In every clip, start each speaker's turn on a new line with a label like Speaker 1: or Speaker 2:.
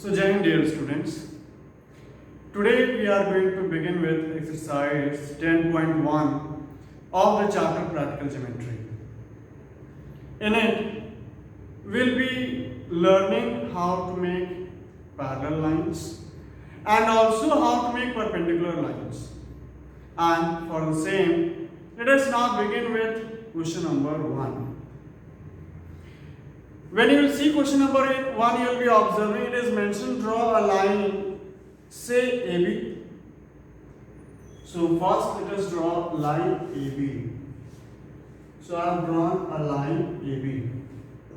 Speaker 1: So, Jai Hind, dear students. Today we are going to begin with exercise 10.1 of the chapter Practical Geometry. In it, we'll be learning how to make parallel lines and also how to make perpendicular lines. And for the same, let us now begin with question number 1. When you will see question number 1, you will be observing it is mentioned draw a line, say AB. So first let us draw line AB. So I have drawn a line AB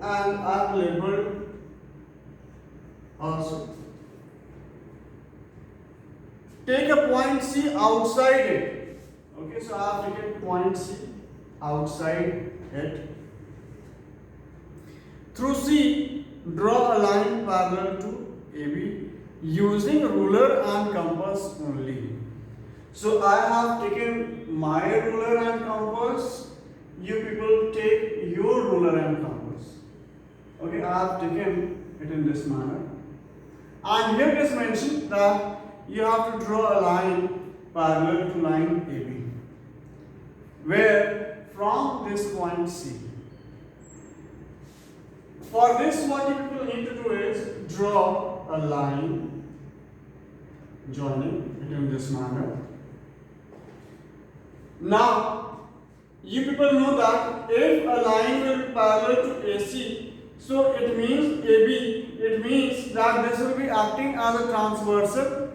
Speaker 1: and I have labeled also. Take a point C outside it. Okay, so I have taken point C outside it. Through C, draw a line parallel to AB using ruler and compass only. So I have taken my ruler and compass. You people take your ruler and compass. Okay, I have taken it in this manner. And here it is mentioned that you have to draw a line parallel to line AB. Where from this point C. For this, what you people need to do is draw a line joining it in this manner. Now, you people know that if a line will be parallel to AC, so it means AB, it means that this will be acting as a transversal,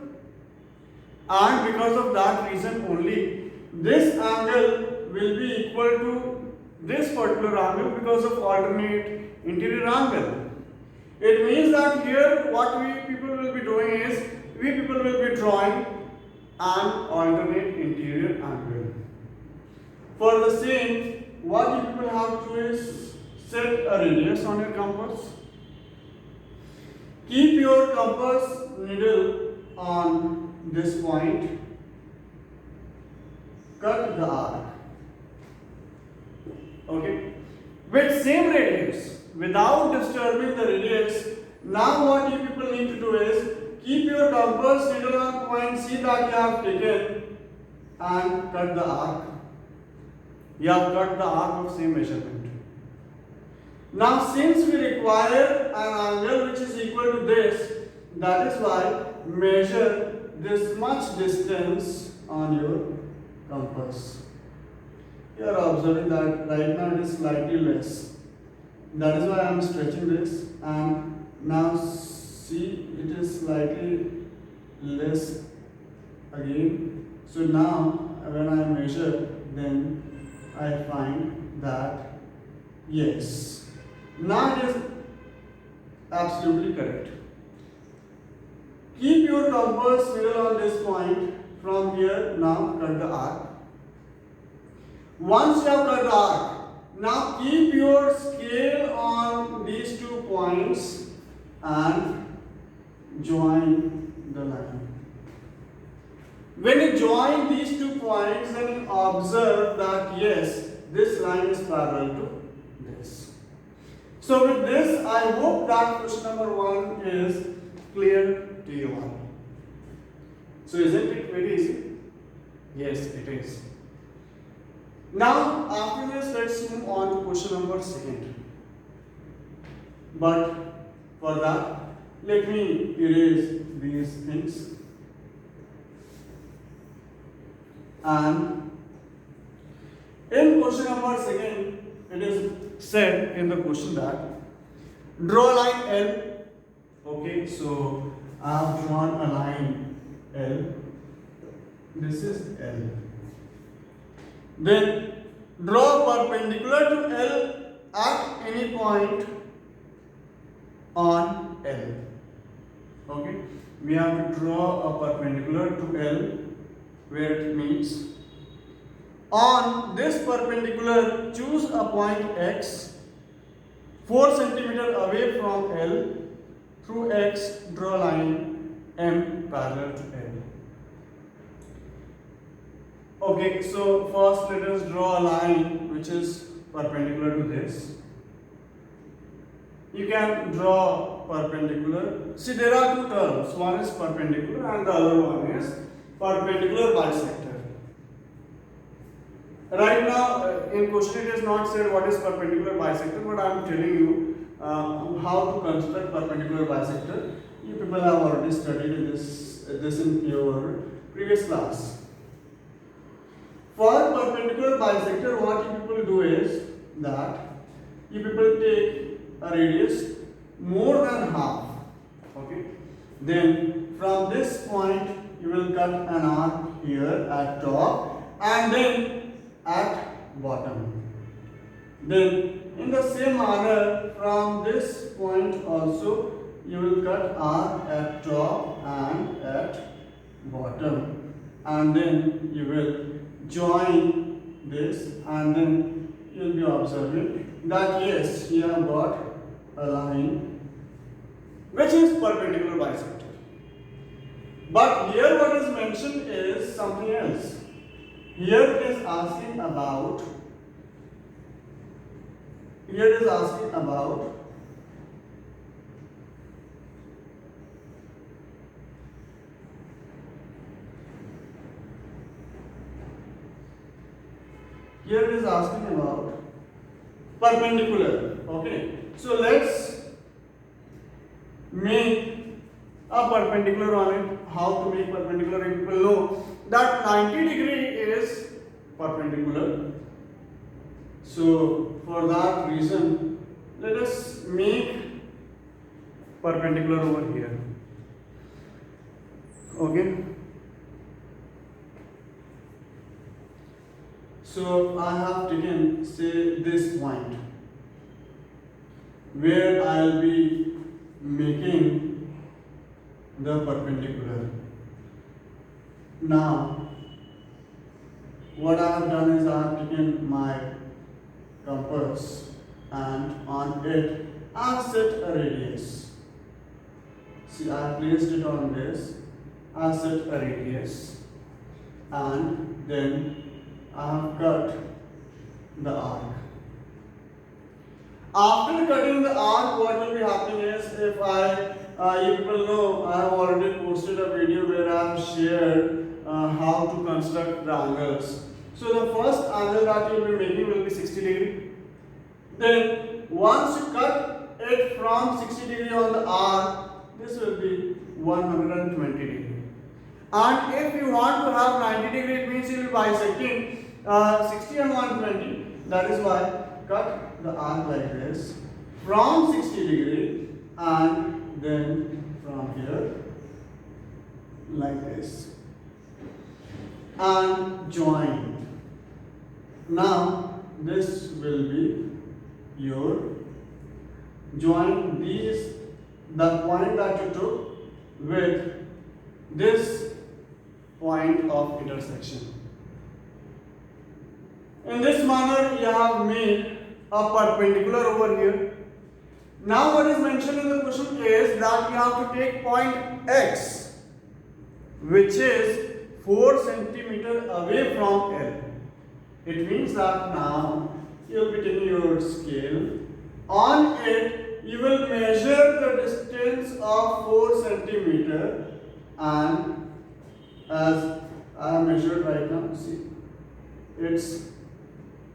Speaker 1: and because of that reason only, this angle will be equal to this particular angle because of alternate interior angle. It means that here what we people will be doing is we people will be drawing an alternate interior angle. For the same, what you people have to do is set a radius on your compass. Keep your compass needle on this point. Cut the arc. Okay. With same radius, without disturbing the radius, now what you people need to do is keep your compass needle on point C that you have taken and cut the arc. You have cut the arc of same measurement. Now since we require an angle which is equal to this, that is why measure this much distance on your compass. You are observing that right now it is slightly less. That is why I am stretching this, and now see it is slightly less again. So now when I measure, then I find that yes, now it is absolutely correct. Keep your compass needle on this point. From here, now cut the arc. Once you have cut the arc, now keep your scale on these 2 points and join the line. When you join these 2 points, then you observe that yes, this line is parallel to this. So with this, I hope that question number 1 is clear to you all. So isn't it very easy? Yes, it is. Now, after this, let's move on to question number 2. But for that, let me erase these things. And in question number 2, it is said in the question that draw line L. Okay, so I have drawn a line L. This is L. Then draw perpendicular to L at any point on L. Okay, we have to draw a perpendicular to L where it meets. On this perpendicular, choose a point X 4 cm away from L. Through X, draw line M parallel to L. Okay, so first let us draw a line which is perpendicular to this. You can draw perpendicular. See, there are two terms. One is perpendicular and the other one is perpendicular bisector. Right now, in question it is not said what is perpendicular bisector, but I am telling you how to construct perpendicular bisector. You people have already studied this in your previous class. For perpendicular bisector, what you people do is that you people take a radius more than half. Okay. Then from this point you will cut an arc here at top and then at bottom. Then in the same manner from this point also you will cut arc at top and at bottom, and then you will join this, and then you will be observing that yes, you have got a line which is perpendicular bisector. But here what is mentioned is something else. Here it is asking about perpendicular. Okay, so let's make a perpendicular on it. How to make perpendicular? You people know that 90 degree is perpendicular. So for that reason, let us make perpendicular over here. Okay. So I have taken, say, this point where I will be making the perpendicular. Now, what I have done is I have taken my compass and on it I have set a radius. See, I have placed it on this, I have set a radius, and then I have cut the arc. After cutting the arc, what will be happening is, if you people know, I have already posted a video where I have shared how to construct the angles. So the first angle that you will be making will be 60 degree. Then once you cut it from 60 degree on the arc, this will be 120 degree. And if you want to have 90 degree, it means you will be bisecting 60 and 120. That is why cut the arc like this from 60 degree and then from here like this and join. Now this will be your join these, the point that you took with this point of intersection. In this manner you have made a perpendicular over here. Now what is mentioned in the question is that you have to take point X, which is 4 centimeter away from L. It means that now you will be taking your scale. On it you will measure the distance of 4 centimeter, and as I have measured right now, see, it's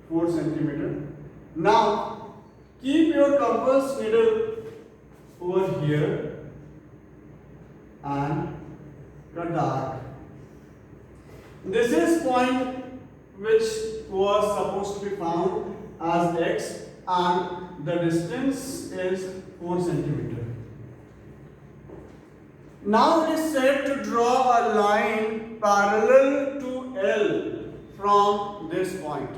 Speaker 1: 4 centimeter. Now keep your compass needle over here and cut the arc. This is point which was supposed to be found as X, and the distance is 4 centimeter. Now it is said to draw a line parallel to L from this point.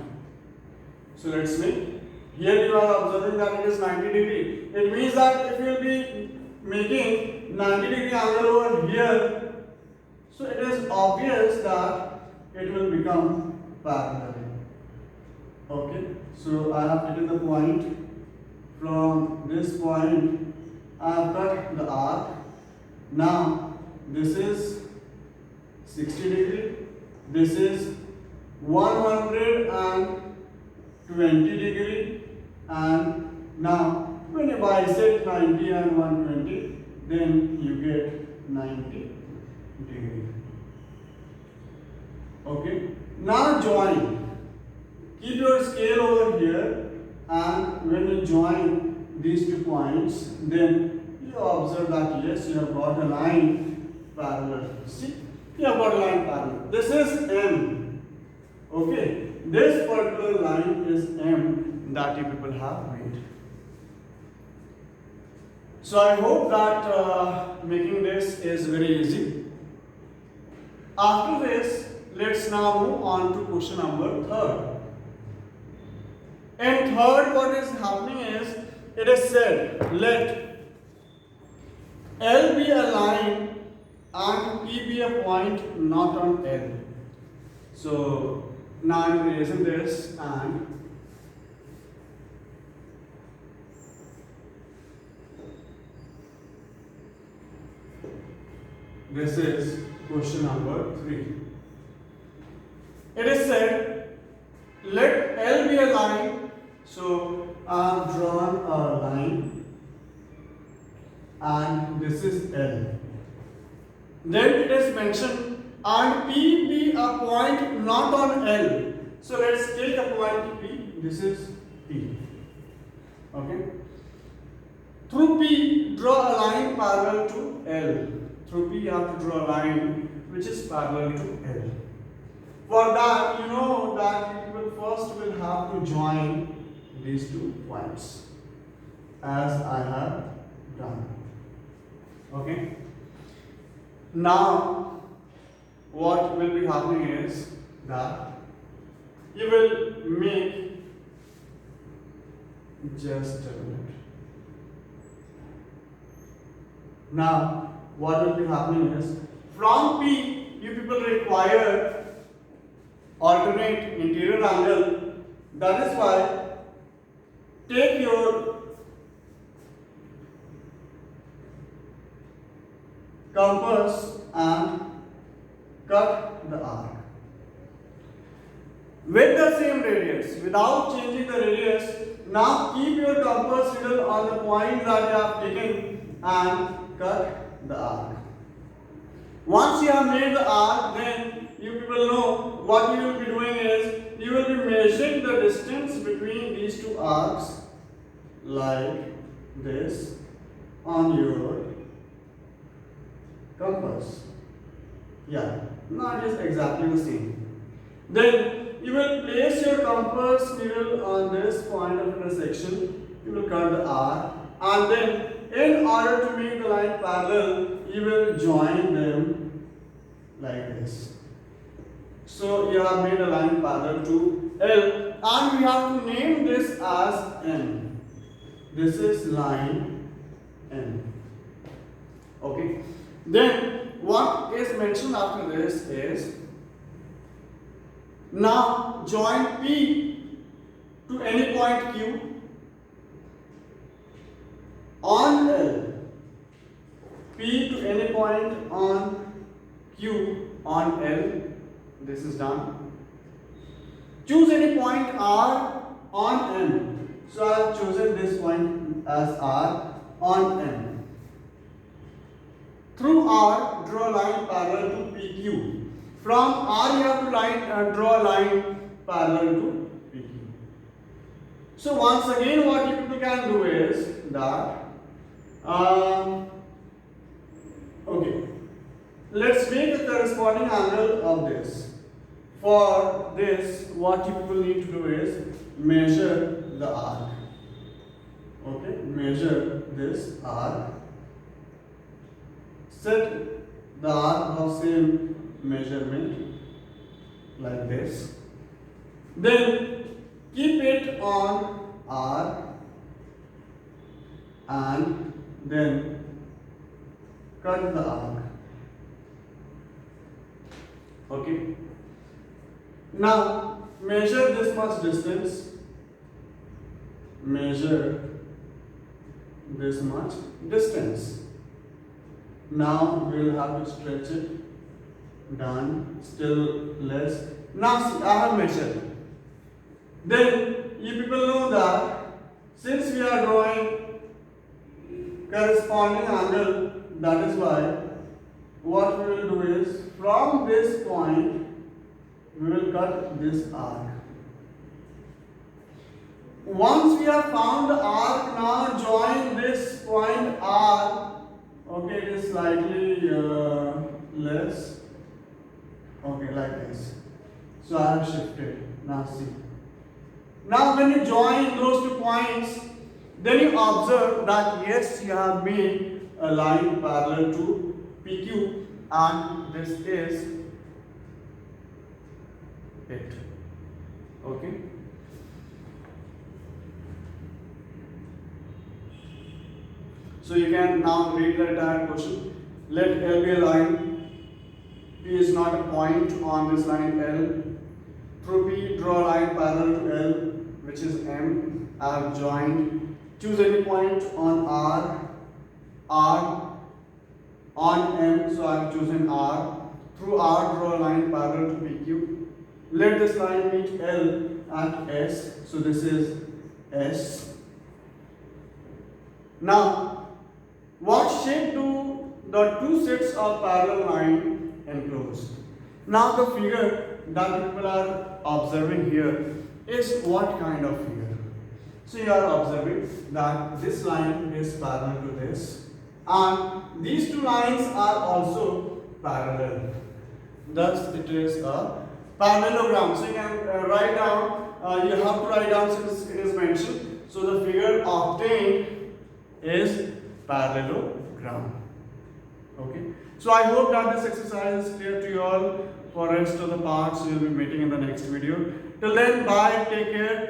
Speaker 1: So let's make. Here you are observing that it is 90 degree. It means that if you will be making 90 degree angle over here, so it is obvious that it will become parallel. Okay, so I have taken the point. From this point I have cut the arc. Now this is 60 degree, this is 120 degree, and now when you bisect 90 and 120, then you get 90 degree. Okay. Now join. Keep your scale over here, and when you join these 2 points, then you observe that yes, you have got a line parallel. See, you have got a line parallel. This is M. Okay, this particular line is M that you people have made. So I hope that making this is very easy. After this, let's now move on to question number 3. And third, what is happening is, it is said, let L be a line and P be a point not on L. So now I am erasing this, and this is question number 3. It is said, let L be a line. So I have drawn a line, and this is L. Then it is mentioned, and P be a point not on L. So let's take a point P. This is P. Okay. Through P, draw a line parallel to L. Through P, you have to draw a line which is parallel to L. For that, you know that you will first have to join these 2 points, as I have done. Okay. Now, what will be happening is that you will make, just a minute. Now, what will be happening is, from P, you people require alternate interior angle. That is why take your compass and cut the arc with the same radius, without changing the radius. Now keep your compass needle on the point that you have taken and cut the arc. Once you have made the arc, then you people know what you will be doing is, you will be measuring the distance between these 2 arcs like this on your compass. Yeah, now it is exactly the same. Then you will place your compass needle on this point of intersection. You will cut the arc, and then in order to make the line parallel, you will join them like this. So you have made a line parallel to L, and we have to name this as N. This is line N. Okay. Then what is mentioned after this is, now join P to any point Q on L. P to any point on Q on L. This is done. Choose any point R on M. So I have chosen this point as R on M. Through R, draw a line parallel to PQ. From R, you have to draw a line parallel to PQ. So once again, what you people can do is that, okay, let's make a corresponding angle of this. For this, what you people need to do is measure the arc. Okay, measure this arc. Set the arc of same measurement like this. Then keep it on R, and then cut the arc. Okay. Now measure this much distance. Measure this much distance. Now we will have to stretch it. Done. Still less. Now see, I have measured. Then you people know that since we are drawing corresponding angle. That is why what we will do is from this point we will cut this arc. Once we have found the arc, now join this point R. Okay, it is slightly less. Okay, like this. So I have shifted. Now see. Now when you join those 2 points, then you observe that yes, you have made a line parallel to PQ, and this is it. Okay. So you can now read the entire question. Let L be a line. P is not a point on this line L. Through P, draw a line parallel to L, which is M. I have joined. Choose any point on R, on M, so I have chosen R. Through R, draw a line parallel to PQ. Let this line meet L at S, so this is S. Now, what shape do the 2 sets of parallel line enclose? Now the figure that people are observing here is what kind of figure? So you are observing that this line is parallel to this, and these 2 lines are also parallel. Thus it is a parallelogram. So you can write down, you have to write down since it is mentioned. So the figure obtained is parallelogram. Okay. So I hope that this exercise is clear to you all. For rest of the parts we will be meeting in the next video. Till then, bye, take care.